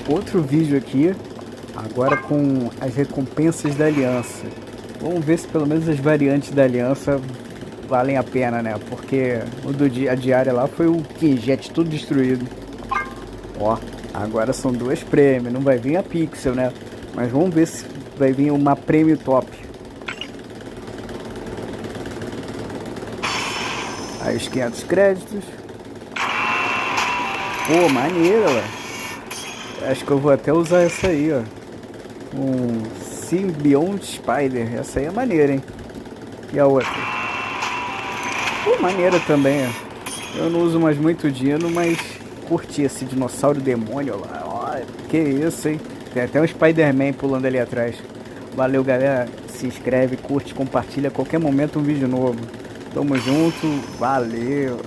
outro vídeo aqui, agora com as recompensas da Aliança. Vamos ver se pelo menos as variantes da Aliança valem a pena, né? Porque a diária lá foi o Quinjet tudo destruído. Ó, agora são duas prêmios, não vai vir a Pixel, né? Mas vamos ver se vai vir uma prêmio top. Aí os 500 créditos. Pô, maneira, ó. Acho que eu vou até usar essa aí, ó. Um Symbiont Spider. Essa aí é maneira, hein? E a outra? Pô, maneira também, ó. Eu não uso mais muito dino, mas curti esse dinossauro demônio lá. Ó, que isso, hein? Tem até um Spider-Man pulando ali atrás. Valeu, galera. Se inscreve, curte, compartilha a qualquer momento um vídeo novo. Tamo junto. Valeu.